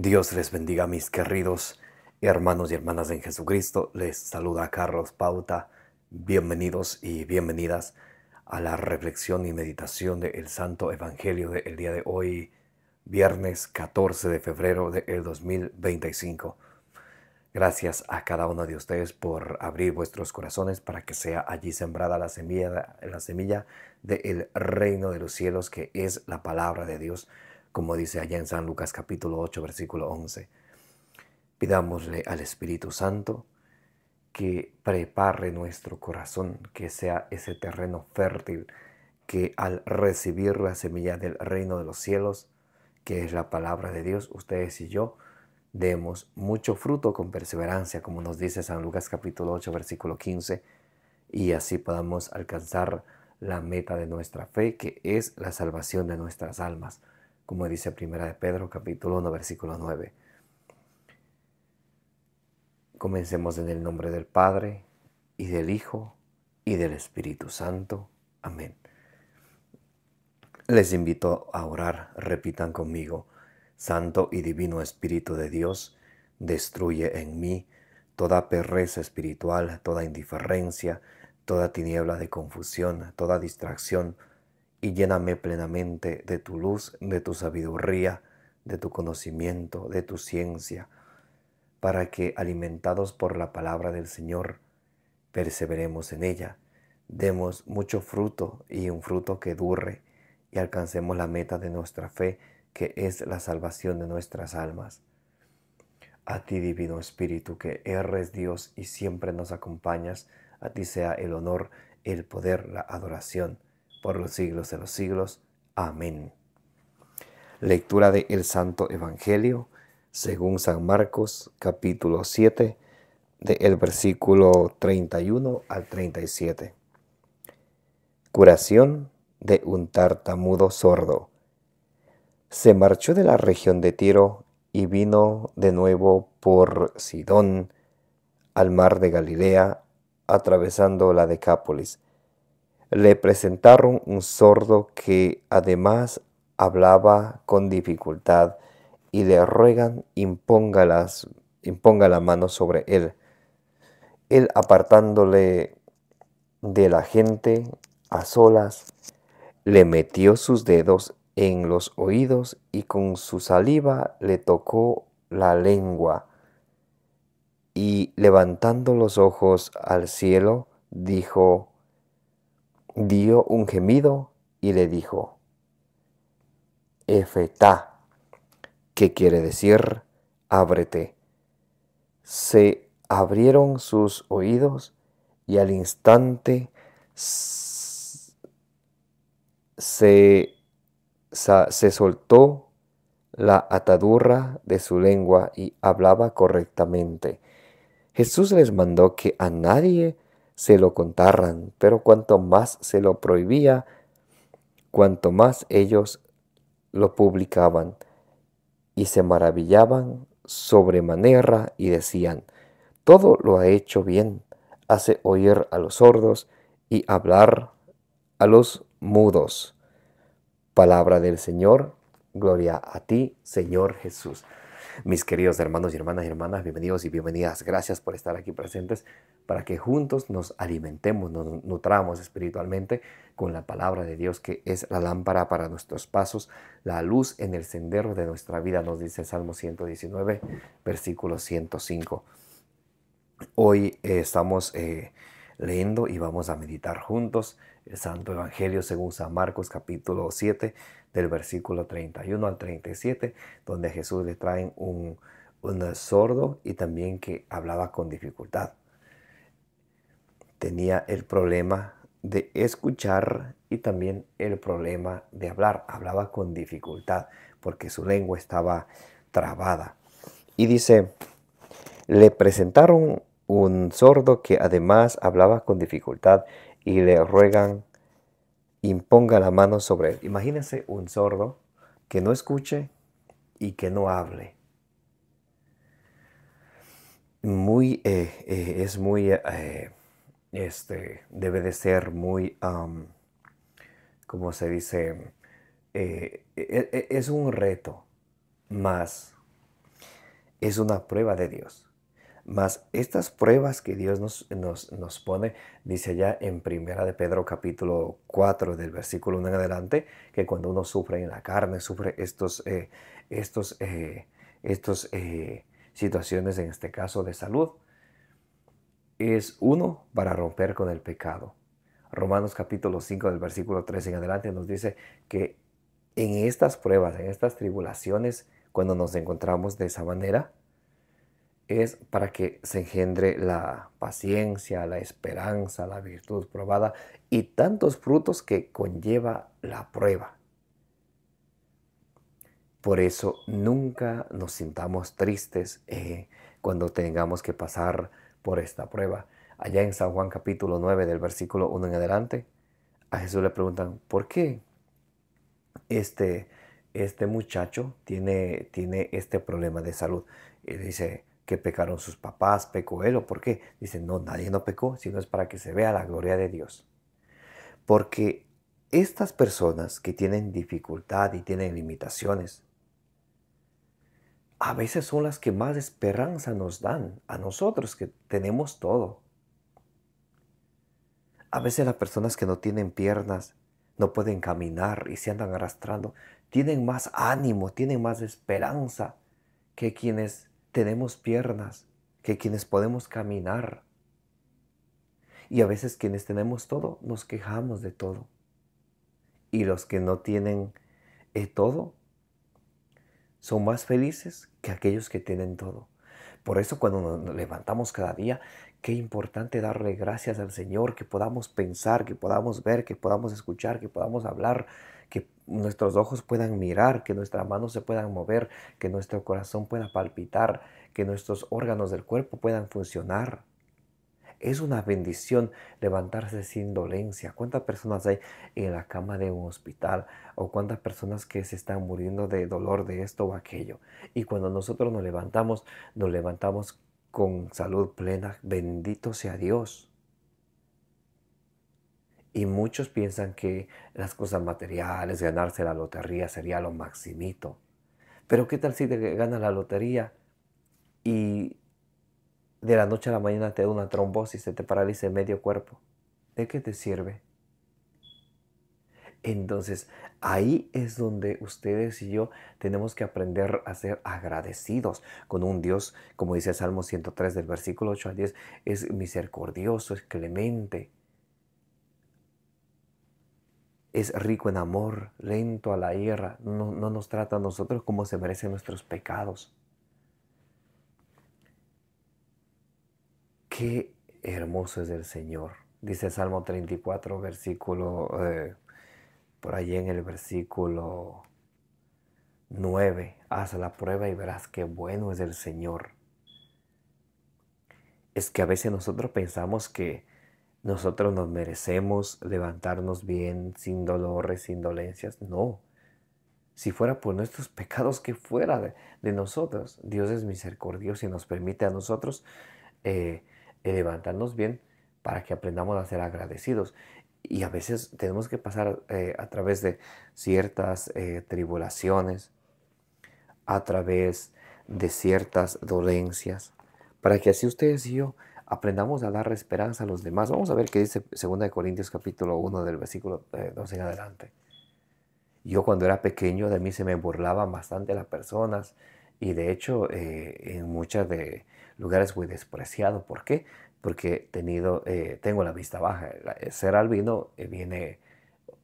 Dios les bendiga, mis queridos hermanos y hermanas en Jesucristo. Les saluda Carlos Pauta. Bienvenidos y bienvenidas a la reflexión y meditación del Santo Evangelio del día de hoy, viernes 14 de febrero del 2025. Gracias a cada uno de ustedes por abrir vuestros corazones para que sea allí sembrada la semilla del reino de los cielos, que es la palabra de Dios, como dice allá en San Lucas capítulo 8, versículo 11. Pidámosle al Espíritu Santo que prepare nuestro corazón, que sea ese terreno fértil, que al recibir la semilla del reino de los cielos, que es la palabra de Dios, ustedes y yo, demos mucho fruto con perseverancia, como nos dice San Lucas capítulo 8, versículo 15, y así podamos alcanzar la meta de nuestra fe, que es la salvación de nuestras almas, como dice Primera de Pedro capítulo 1, versículo 9. Comencemos en el nombre del Padre, y del Hijo, y del Espíritu Santo. Amén. Les invito a orar. Repitan conmigo: Santo y Divino Espíritu de Dios, destruye en mí toda pereza espiritual, toda indiferencia, toda tiniebla de confusión, toda distracción, y lléname plenamente de tu luz, de tu sabiduría, de tu conocimiento, de tu ciencia, para que, alimentados por la palabra del Señor, perseveremos en ella, demos mucho fruto y un fruto que dure, y alcancemos la meta de nuestra fe, que es la salvación de nuestras almas. A ti, Divino Espíritu, que eres Dios y siempre nos acompañas, a ti sea el honor, el poder, la adoración, por los siglos de los siglos. Amén. Lectura del Santo Evangelio según San Marcos, capítulo 7, del versículo 31 al 37. Curación de un tartamudo sordo. Se marchó de la región de Tiro y vino de nuevo por Sidón al mar de Galilea, atravesando la Decápolis. Le presentaron un sordo que además hablaba con dificultad, y le ruegan imponga la mano sobre él. Él, apartándole de la gente a solas, le metió sus dedos en los oídos y con su saliva le tocó la lengua, y levantando los ojos al cielo, dio un gemido y le dijo: Efetá, que quiere decir ábrete. Se abrieron sus oídos, y al instante se soltó la atadura de su lengua y hablaba correctamente. Jesús les mandó que a nadie se lo contaran, pero cuanto más se lo prohibía, cuanto más ellos lo publicaban, y se maravillaban sobremanera y decían: todo lo ha hecho bien, hace oír a los sordos y hablar a los mudos. Palabra del Señor. Gloria a ti, Señor Jesús. Mis queridos hermanos y hermanas, bienvenidos y bienvenidas. Gracias por estar aquí presentes, para que juntos nos alimentemos, nos nutramos espiritualmente con la palabra de Dios, que es la lámpara para nuestros pasos, la luz en el sendero de nuestra vida, nos dice Salmo 119, versículo 105. Hoy estamos leyendo y vamos a meditar juntos el Santo Evangelio según San Marcos capítulo 7, del versículo 31 al 37, donde a Jesús le traen un sordo y también que hablaba con dificultad. Tenía el problema de escuchar y también el problema de hablar. Hablaba con dificultad porque su lengua estaba trabada. Y dice: le presentaron un sordo que además hablaba con dificultad, y le ruegan imponga la mano sobre él. Imagínense un sordo que no escuche y que no hable. Es muy, debe de ser muy, ¿cómo se dice? Es un reto más. es una prueba de Dios. Mas estas pruebas que Dios nos pone, dice allá en Primera de Pedro capítulo 4 del versículo 1 en adelante, que cuando uno sufre en la carne, sufre estos, estos situaciones, en este caso de salud, es uno para romper con el pecado. Romanos capítulo 5 del versículo 3 en adelante nos dice que en estas pruebas, en estas tribulaciones, cuando nos encontramos de esa manera, es para que se engendre la paciencia, la esperanza, la virtud probada y tantos frutos que conlleva la prueba. Por eso nunca nos sintamos tristes cuando tengamos que pasar por esta prueba. Allá en San Juan capítulo 9 del versículo 1 en adelante, a Jesús le preguntan, ¿por qué este, este muchacho tiene este problema de salud? Y dice que pecaron sus papás, pecó él, ¿o por qué? Dice, no, nadie no pecó, sino es para que se vea la gloria de Dios. Porque estas personas que tienen dificultad y tienen limitaciones, a veces son las que más esperanza nos dan a nosotros que tenemos todo. A veces las personas que no tienen piernas, no pueden caminar y se andan arrastrando, tienen más ánimo, tienen más esperanza que quienes tenemos piernas, que quienes podemos caminar. Y a veces quienes tenemos todo, nos quejamos de todo. Y los que no tienen todo, son más felices que aquellos que tienen todo. Por eso cuando nos levantamos cada día, qué importante darle gracias al Señor, que podamos pensar, que podamos ver, que podamos escuchar, que podamos hablar, que nuestros ojos puedan mirar, que nuestras manos se puedan mover, que nuestro corazón pueda palpitar, que nuestros órganos del cuerpo puedan funcionar. Es una bendición levantarse sin dolencia. ¿Cuántas personas hay en la cama de un hospital? ¿O cuántas personas que se están muriendo de dolor de esto o aquello? Y cuando nosotros nos levantamos con salud plena. Bendito sea Dios. Y muchos piensan que las cosas materiales, ganarse la lotería sería lo maximito. Pero ¿qué tal si te ganas la lotería y de la noche a la mañana te da una trombosis, se te paraliza medio cuerpo? ¿De qué te sirve? Entonces, ahí es donde ustedes y yo tenemos que aprender a ser agradecidos con un Dios, como dice Salmo 103 del versículo 8 al 10, es misericordioso, es clemente, es rico en amor, lento a la ira, no nos trata a nosotros como se merecen nuestros pecados. Qué hermoso es el Señor. Dice Salmo 34, versículo, por allí en el versículo 9. Haz la prueba y verás qué bueno es el Señor. Es que a veces nosotros pensamos que nosotros nos merecemos levantarnos bien, sin dolores, sin dolencias. No. Si fuera por nuestros pecados, que fuera de nosotros. Dios es misericordioso y nos permite a nosotros levantarnos bien para que aprendamos a ser agradecidos. Y a veces tenemos que pasar a través de ciertas tribulaciones, a través de ciertas dolencias, para que así ustedes y yo aprendamos a dar esperanza a los demás. Vamos a ver qué dice 2 Corintios capítulo 1 del versículo 12 en adelante. Yo cuando era pequeño de mí se me burlaban bastante las personas y de hecho en muchos de lugares fui despreciado. ¿Por qué? Porque tengo la vista baja. Ser albino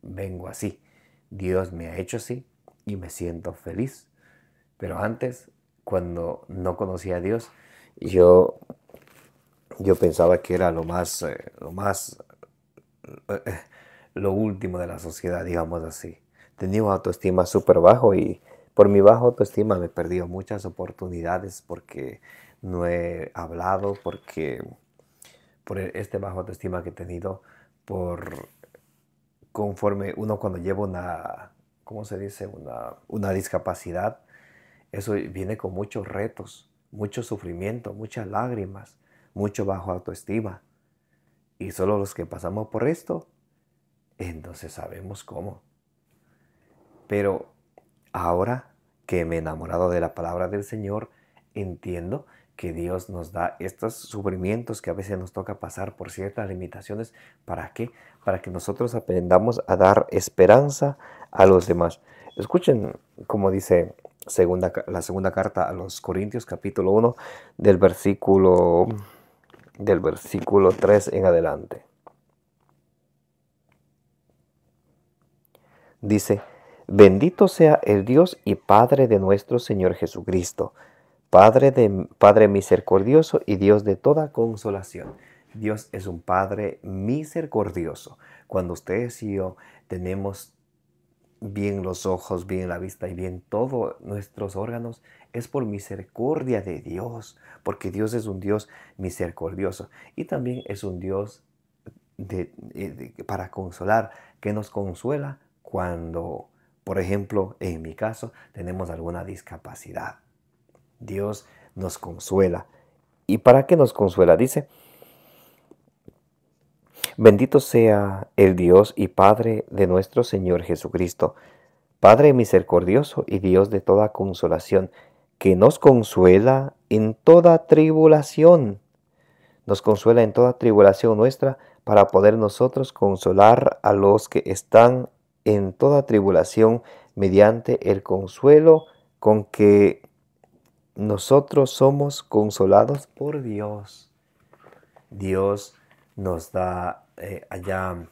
vengo así. Dios me ha hecho así y me siento feliz. Pero antes, cuando no conocía a Dios, yo, yo pensaba que era eh, lo último de la sociedad, digamos así. Tenía una autoestima súper bajo y por mi baja autoestima me he perdido muchas oportunidades porque no he hablado, porque por este bajo autoestima que he tenido, por conforme uno cuando lleva ¿cómo se dice? Una discapacidad, eso viene con muchos retos, mucho sufrimiento, muchas lágrimas, mucho bajo autoestima. Y solo los que pasamos por esto, entonces sabemos cómo. Pero ahora que me he enamorado de la palabra del Señor, entiendo que Dios nos da estos sufrimientos que a veces nos toca pasar por ciertas limitaciones. ¿Para qué? Para que nosotros aprendamos a dar esperanza a los demás. Escuchen como dice la segunda carta a los Corintios, capítulo 1, del versículo 3 en adelante. Dice: bendito sea el Dios y Padre de nuestro Señor Jesucristo, Padre misericordioso y Dios de toda consolación. Dios es un Padre misericordioso. Cuando ustedes y yo tenemos bien los ojos, bien la vista y bien todos nuestros órganos, es por misericordia de Dios, porque Dios es un Dios misericordioso y también es un Dios para consolar, que nos consuela cuando, por ejemplo, en mi caso, tenemos alguna discapacidad. Dios nos consuela. ¿Y para qué nos consuela? Dice: bendito sea el Dios y Padre de nuestro Señor Jesucristo, Padre misericordioso y Dios de toda consolación, que nos consuela en toda tribulación. Nos consuela en toda tribulación nuestra, para poder nosotros consolar a los que están en toda tribulación mediante el consuelo con que nosotros somos consolados por Dios. Dios nos da allá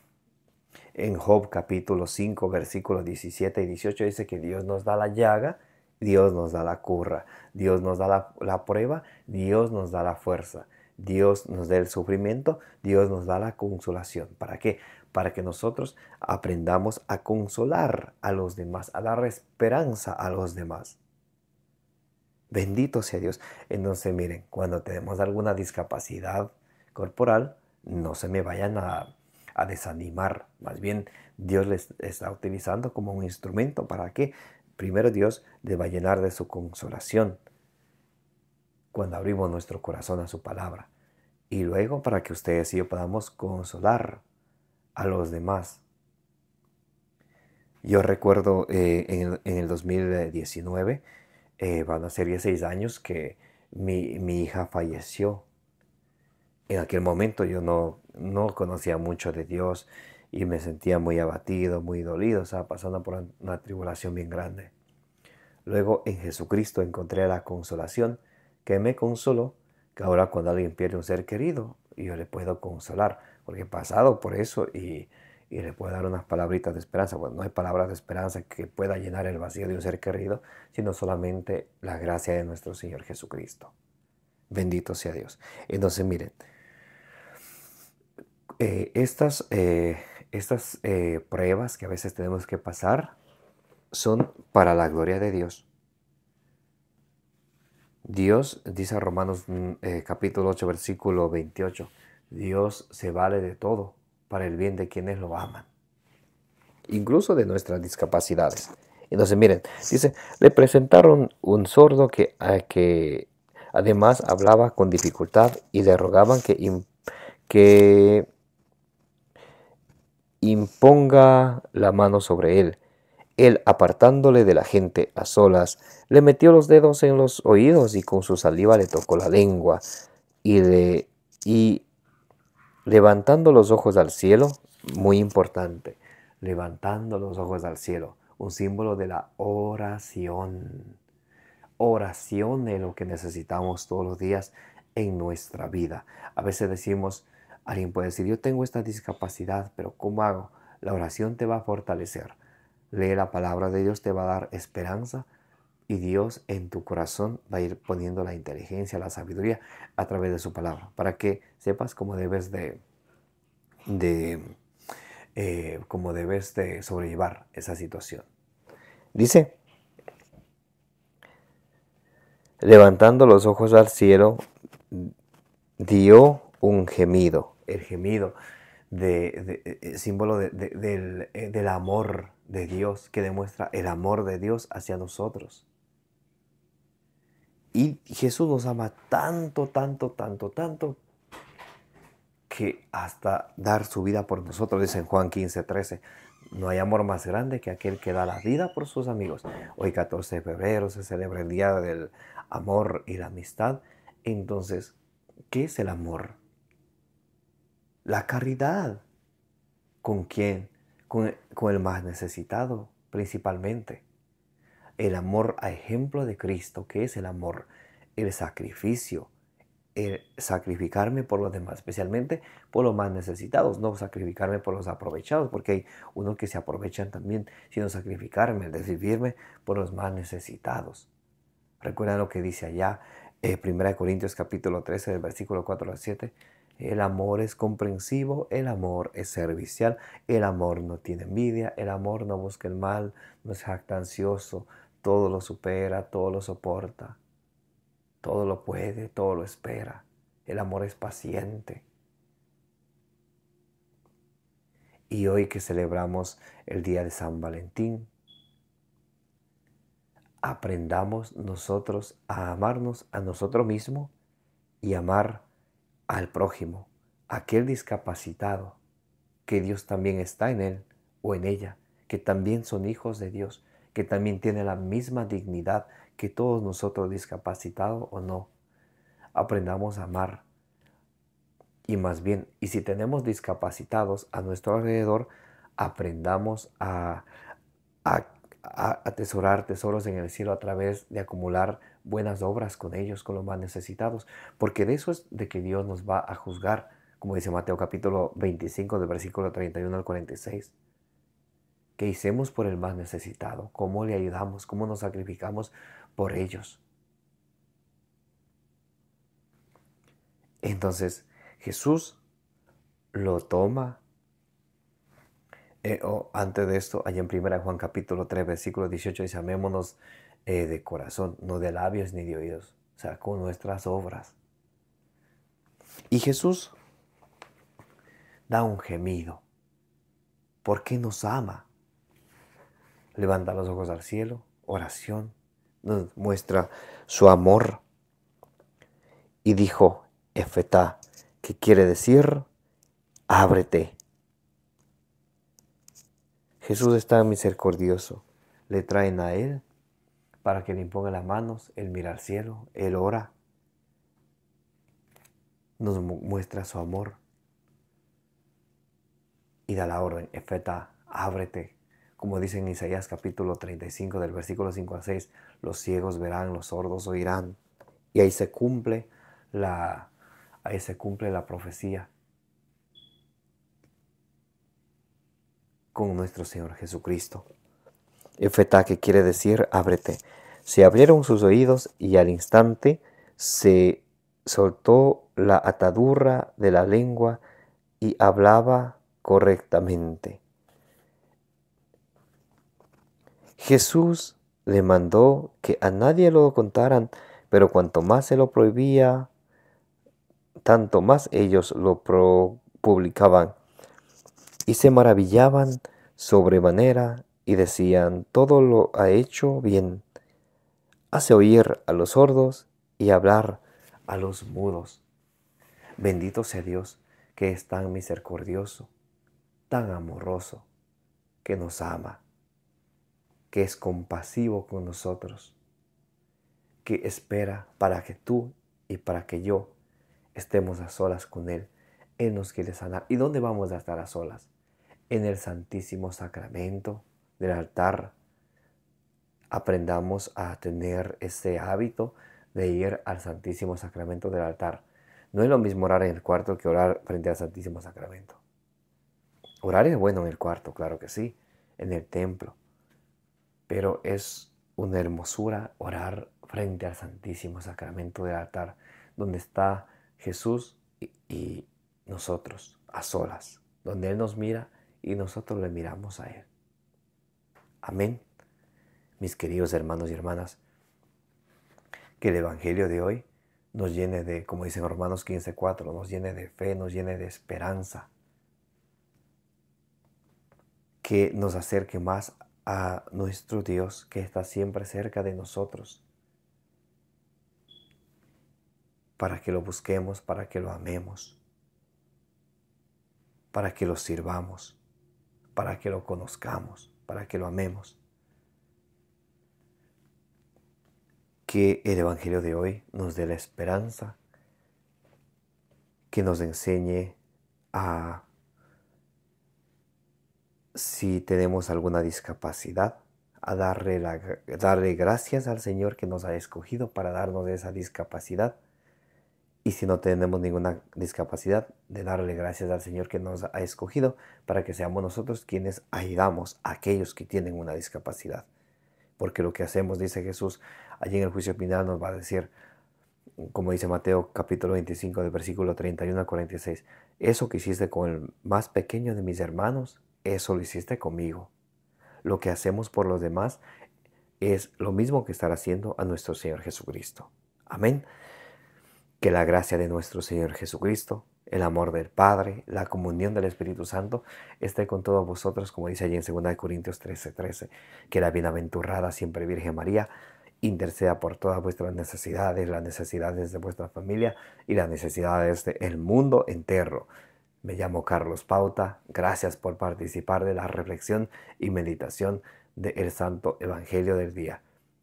en Job capítulo 5, versículos 17 y 18, dice que Dios nos da la llaga, Dios nos da la cura, Dios nos da la prueba, Dios nos da la fuerza, Dios nos da el sufrimiento, Dios nos da la consolación. ¿Para qué? Para que nosotros aprendamos a consolar a los demás, a dar esperanza a los demás. Bendito sea Dios. Entonces, miren, cuando tenemos alguna discapacidad corporal, no se me vayan a desanimar. Más bien, Dios les está utilizando como un instrumento. ¿Para qué? Primero, Dios les va a llenar de su consolación cuando abrimos nuestro corazón a su palabra. Y luego, para que ustedes y yo podamos consolar a los demás. Yo recuerdo en el 2019, van a ser 16 años que mi hija falleció. En aquel momento yo no conocía mucho de Dios y me sentía muy abatido, muy dolido, estaba pasando por una tribulación bien grande. Luego en Jesucristo encontré la consolación que me consoló, que ahora cuando alguien pierde un ser querido, yo le puedo consolar, porque he pasado por eso y le puedo dar unas palabritas de esperanza. Bueno, no hay palabras de esperanza que pueda llenar el vacío de un ser querido, sino solamente la gracia de nuestro Señor Jesucristo. Bendito sea Dios. Entonces miren, estas pruebas que a veces tenemos que pasar son para la gloria de Dios. Dios, dice Romanos capítulo 8, versículo 28, Dios se vale de todo para el bien de quienes lo aman, incluso de nuestras discapacidades. Entonces miren, dice, le presentaron un sordo que además hablaba con dificultad y le rogaban que imponga la mano sobre él. Él, apartándole de la gente a solas, le metió los dedos en los oídos y con su saliva le tocó la lengua y levantando los ojos al cielo, muy importante, levantando los ojos al cielo, un símbolo de la oración. Oración es lo que necesitamos todos los días en nuestra vida. A veces decimos, alguien puede decir, yo tengo esta discapacidad, pero ¿cómo hago? La oración te va a fortalecer. Lee la palabra de Dios, te va a dar esperanza y Dios en tu corazón va a ir poniendo la inteligencia, la sabiduría a través de su palabra, para que sepas cómo debes cómo debes de sobrellevar esa situación. Dice, levantando los ojos al cielo, dio un gemido. El gemido símbolo del amor de Dios, que demuestra el amor de Dios hacia nosotros. Y Jesús nos ama tanto, tanto, tanto, tanto, que hasta dar su vida por nosotros, dice en Juan 15:13. No hay amor más grande que aquel que da la vida por sus amigos. Hoy 14 de febrero se celebra el Día del amor y la amistad. Entonces, ¿qué es el amor? La caridad. ¿Con quién? Con el más necesitado, principalmente. El amor a ejemplo de Cristo. ¿Qué es el amor? El sacrificio. El sacrificarme por los demás, especialmente por los más necesitados, no sacrificarme por los aprovechados, porque hay unos que se aprovechan también, sino sacrificarme, el decidirme por los más necesitados. Recuerda lo que dice allá, 1 Corintios capítulo 13, del versículo 4 al 7. El amor es comprensivo, el amor es servicial, el amor no tiene envidia, el amor no busca el mal, no es jactancioso, todo lo supera, todo lo soporta, todo lo puede, todo lo espera. El amor es paciente. Y hoy que celebramos el día de San Valentín, aprendamos nosotros a amarnos a nosotros mismos y amar al prójimo, aquel discapacitado, que Dios también está en él o en ella, que también son hijos de Dios, que también tienen la misma dignidad que todos nosotros, discapacitados o no. Aprendamos a amar. Y más bien, y si tenemos discapacitados a nuestro alrededor, aprendamos a, a atesorar tesoros en el cielo a través de acumular buenas obras con ellos, con los más necesitados. Porque de eso es de que Dios nos va a juzgar, como dice Mateo capítulo 25, del versículo 31 al 46. ¿Qué hicimos por el más necesitado? ¿Cómo le ayudamos? ¿Cómo nos sacrificamos por ellos? Entonces, Jesús lo toma. Antes de esto, allá en 1 Juan capítulo 3, versículo 18, dice, amémonos de corazón, no de labios ni de oídos, o sea, con nuestras obras. Y Jesús da un gemido, porque nos ama. Levanta los ojos al cielo, oración, nos muestra su amor. Y dijo, Efetá, que quiere decir, ábrete. Jesús es tan misericordioso, le traen a Él para que le imponga las manos, Él mira al cielo, Él ora, nos muestra su amor y da la orden, Efeta, ábrete. Como dice en Isaías capítulo 35 del versículo 5 al 6, los ciegos verán, los sordos oirán. Y ahí se cumple la profecía con nuestro Señor Jesucristo. Efeta, que quiere decir ábrete. Se abrieron sus oídos y al instante se soltó la atadura de la lengua y hablaba correctamente. Jesús le mandó que a nadie lo contaran, pero cuanto más se lo prohibía, tanto más ellos lo publicaban y se maravillaban sobremanera y decían, todo lo ha hecho bien, hace oír a los sordos y hablar a los mudos. Bendito sea Dios, que es tan misericordioso, tan amoroso, que nos ama, que es compasivo con nosotros, que espera para que tú y para que yo estemos a solas con Él. Él nos quiere sanar. ¿Y dónde vamos a estar a solas? En el Santísimo Sacramento del altar. Aprendamos a tener ese hábito de ir al Santísimo Sacramento del altar. No es lo mismo orar en el cuarto que orar frente al Santísimo Sacramento. Orar es bueno en el cuarto, claro que sí, en el templo. Pero es una hermosura orar frente al Santísimo Sacramento del altar, donde está Jesús y nosotros a solas, donde Él nos mira y nosotros le miramos a Él. Amén. Mis queridos hermanos y hermanas, que el Evangelio de hoy nos llene de, como dicen Romanos 15:4, nos llene de fe, nos llene de esperanza, que nos acerque más a nuestro Dios, que está siempre cerca de nosotros, para que lo busquemos, para que lo amemos, para que lo sirvamos, para que lo conozcamos, para que lo amemos. que el Evangelio de hoy nos dé la esperanza, que nos enseñe a, si tenemos alguna discapacidad, a darle gracias al Señor que nos ha escogido para darnos esa discapacidad. Y si no tenemos ninguna discapacidad, de darle gracias al Señor que nos ha escogido para que seamos nosotros quienes ayudamos a aquellos que tienen una discapacidad. Porque lo que hacemos, dice Jesús, allí en el juicio final nos va a decir, como dice Mateo capítulo 25, del versículo 31 al 46, eso que hiciste con el más pequeño de mis hermanos, eso lo hiciste conmigo. Lo que hacemos por los demás es lo mismo que estar haciendo a nuestro Señor Jesucristo. Amén. Que la gracia de nuestro Señor Jesucristo, el amor del Padre, la comunión del Espíritu Santo esté con todos vosotros, como dice allí en 2 Corintios 13:13. Que la bienaventurada siempre Virgen María interceda por todas vuestras necesidades, las necesidades de vuestra familia y las necesidades del mundo entero. Me llamo Carlos Pauta. Gracias por participar de la reflexión y meditación del Santo Evangelio del día.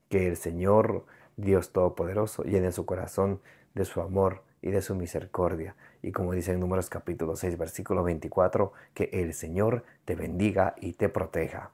Que el Señor, Dios Todopoderoso, llene su corazón de su amor y de su misericordia. Y como dice en Números capítulo 6, versículo 24, que el Señor te bendiga y te proteja.